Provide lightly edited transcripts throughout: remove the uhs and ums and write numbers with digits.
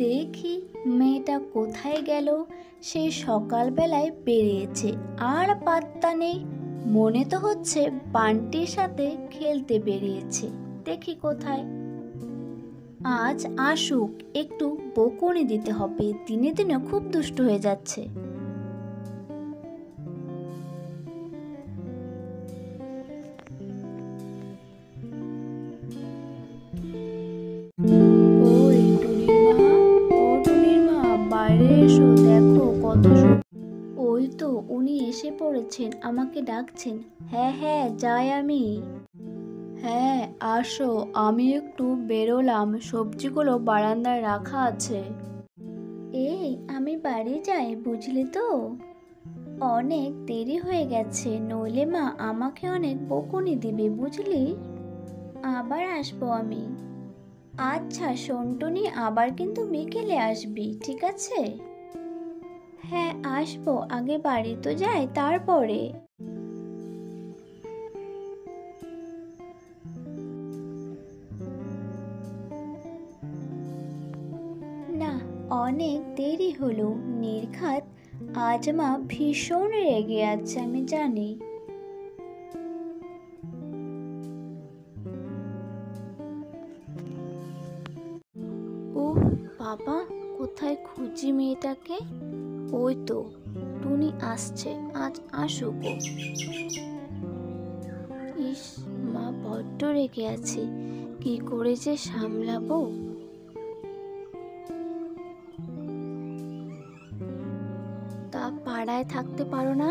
দেখি মেয়েটা কোথায় গেল। সেই সকালবেলায় বেরিয়েছে, আর পাত্তা নেই। মনে তো হচ্ছে বান্টির সাথে খেলতে বেরিয়েছে। দেখি কোথায়। আজ আসুক, একটু বকুনি দিতে হবে, দিনে দিনে খুব দুষ্ট হয়ে যাচ্ছে। ওই টুনির মা, ও টুনির মা, বাইরে এসো, দেখো কত ওই তো উনি এসে পড়েছেন, আমাকে ডাকছেন। হ্যাঁ হ্যাঁ, যাই আমি। হ্যাঁ আসো, আমি একটু বেরোলাম, সবজিগুলো বারান্দায় রাখা আছে। এই আমি বাড়ি যাই, বুঝলি তো? অনেক দেরি হয়ে গেছে, নইলে মা আমাকে অনেক বকুনি দিবে, বুঝলি? আবার আসবো আমি। আচ্ছা সন্টুনি, আবার কিন্তু বিকেলে আসবি, ঠিক আছে? হ্যাঁ আসবো, আগে বাড়ি তো যাই তারপরে। না, অনেক দেরি হলো। নির্ঘাত আজ মা ভীষণ রেগে আছে, আমি জানি। ওহ বাবা, কোথায় খুঁজি মেয়েটাকে। ওই তো টুনি আসছে, আজ আসুক ও। ইস, মা বড্ড রেগে আছে, কি করে যে সামলাবো। তা পাড়ায় থাকতে পারো না?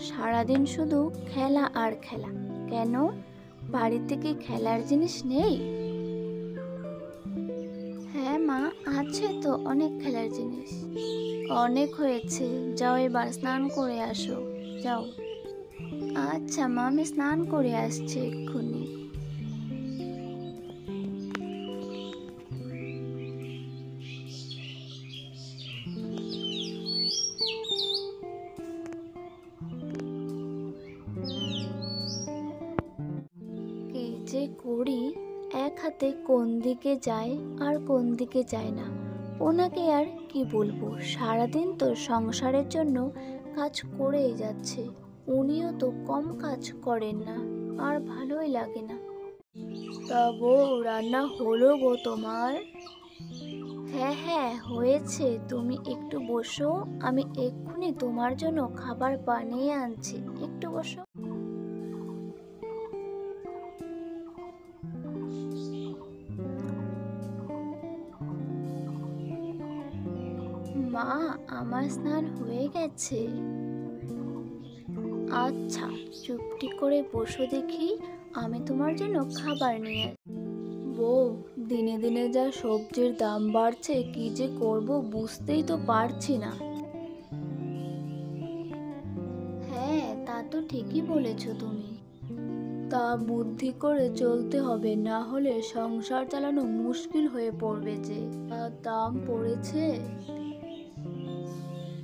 সারাদিন শুধু খেলা আর খেলা। কেন, বাড়িতে কি খেলার জিনিস নেই? হ্যাঁ মা, আছে তো অনেক খেলার জিনিস। অনেক হয়েছে, যাও এবার স্নান করে আসো, যাও। আচ্ছা মা, আমি স্নান করে আসছি এক্ষুনি। কি যে করি, এক হাতে কোন দিকে যায় আর কোন দিকে যায় না। ওনাকে আর কি বলবো, সারাদিন তো সংসারের জন্য কাজ করেই যাচ্ছে। উনিও তো কম কাজ করেন না, আর ভালোই লাগে না। তা বউ, রান্না হলো গো তোমার? হ্যাঁ হ্যাঁ হয়েছে, তুমি একটু বসো, আমি এক্ষুনি তোমার জন্য খাবার বানিয়ে আনছি, একটু বসো। মা, আমার স্নান হয়ে গেছে। আচ্ছা, চুপটি করে বসো দেখি, আমি তোমার জন্য খাবার নিয়ে বউ, দিনে দিনে যা সবজির দাম বাড়ছে, কি যে করব বুঝতেই তো পারছি না। হ্যাঁ তা তো ঠিকই বলেছো তুমি। তা বুদ্ধি করে চলতে হবে, না হলে সংসার চালানো মুশকিল হয়ে পড়বে যে। দাম পড়েছে।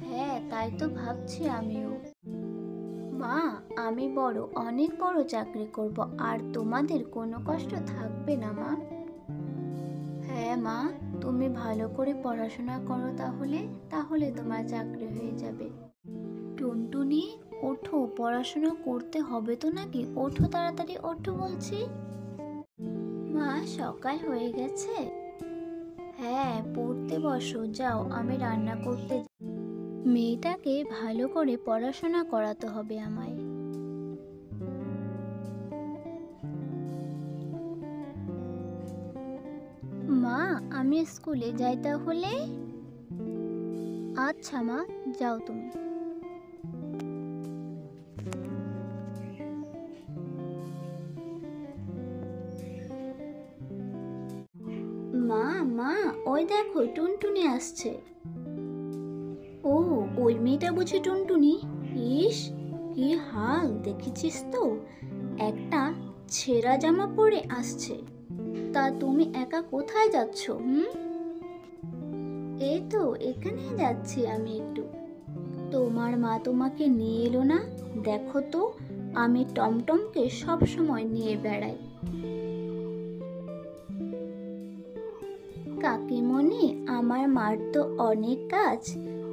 হ্যাঁ তাই তো ভাবছি আমিও। মা, আমি অনেক বড় চাকরি করব, আর তোমাদের কোনো কষ্ট থাকবে না মা। হ্যাঁ মা, তুমি ভালো করে পড়াশোনা করো, তাহলে তাহলে তোমার চাকরি হয়ে যাবে। টুনটুনি, ওঠো, পড়াশোনা করতে হবে তো নাকি, ওঠো তাড়াতাড়ি, ওঠো বলছি। মা, সকাল হয়ে গেছে। হ্যাঁ, পড়তে বসো, যাও, আমি রান্না করতে মেয়েটাকে ভালো করে পড়াশোনা করাতে হবে আমায়। মা, আমি স্কুলে যাই তাহলে। আচ্ছা মা, যাও তুমি। মা, মা, ওই দেখো টুনটুনি আসছে। ও, ওই মেয়েটা বুঝি টুনটুনি। ইস, কি হাল দেখেছিস তো, একটা ছেঁড়া জামা পরে আসছে। তা তুমি একা কোথায় যাচ্ছ? এই তো এখানে যাচ্ছি আমি একটু। তোমার মা তোমাকে নিয়ে এলো না? দেখো তো, আমি টমটমকে সব সময় নিয়ে বেড়াই। কাকিমণি, আমার মার তো অনেক কাজ,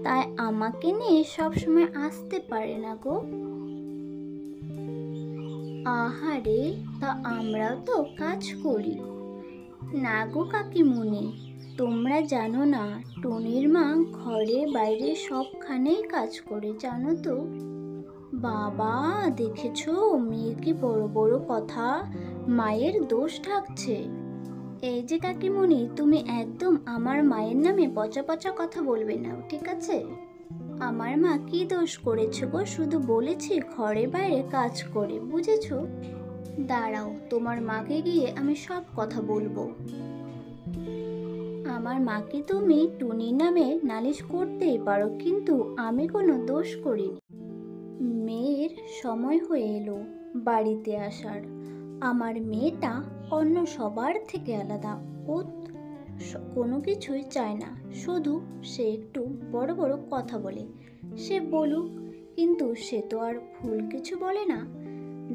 তাই আমাকে নিয়ে সবসময় আসতে পারে না গো। আহারে, তা আমরাও তো কাজ করি। না গো কাকিমুনি, তোমরা জানো না, টুনির মা ঘরে বাইরে সবখানেই কাজ করে, জানো তো। বাবা, দেখেছো মেয়ের কি বড় বড় কথা, মায়ের দোষ ঢাকছে। এই যে কাকিমুনি, তুমি একদম আমার মায়ের নামে পচা পচা কথা বলবে না, ঠিক আছে? আমার মা কি দোষ করেছে গো? শুধু বলেছি ঘরে বাইরে কাজ করে, বুঝেছো? দাঁড়াও, তোমার মাকে গিয়ে আমি সব কথা বলবো। আমার মাকে তুমি টুনির নামে নালিশ করতেই পারো, কিন্তু আমি কোনো দোষ করিনি। মেয়ের সময় হয়ে এলো বাড়িতে আসার। আমার মেয়েটা অন্য সবার থেকে আলাদা। ও কোনো কিছুই চায় না, শুধু সে একটু বড় বড় কথা বলে। সে বলুক, কিন্তু সে তো আর ভুল কিছু বলে না।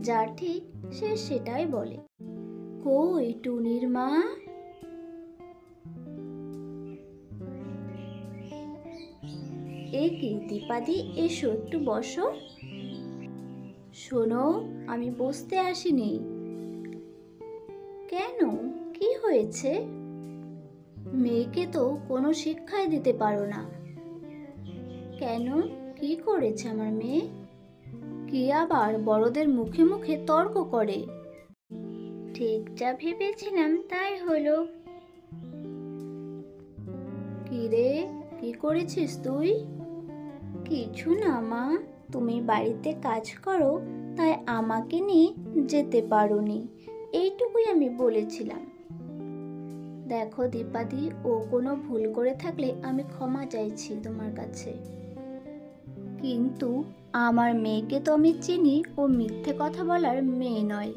যা ঠিক সে সেটাই বলে। কই টুনির মা? এ কি দীপাদি, এসো একটু বসো। শোনো, আমি বসতে আসিনি। কেন, কি হয়েছে? মেয়েকে তো কোনো শিক্ষাই দিতে পারো না। কেন, কি করেছে আমার মেয়ে? কি আবার বড়দের মুখে মুখে তর্ক করে? ঠিক যা ভেবেছিলাম তাই হলো। কি রে, কি করেছিস তুই? কিছু না মা, তুমি বাড়িতে কাজ করো তাই আমাকে নিয়ে যেতে পারোনি, এইটুকুই আমি বলেছিলাম। দেখো দীপাদি, ও কোনো ভুল করে থাকলে আমি ক্ষমা চাইছি তোমার কাছে, কিন্তু আমার মেয়েকে তো আমি চিনি, ও মিথ্যে কথা বলার মেয়ে নয়।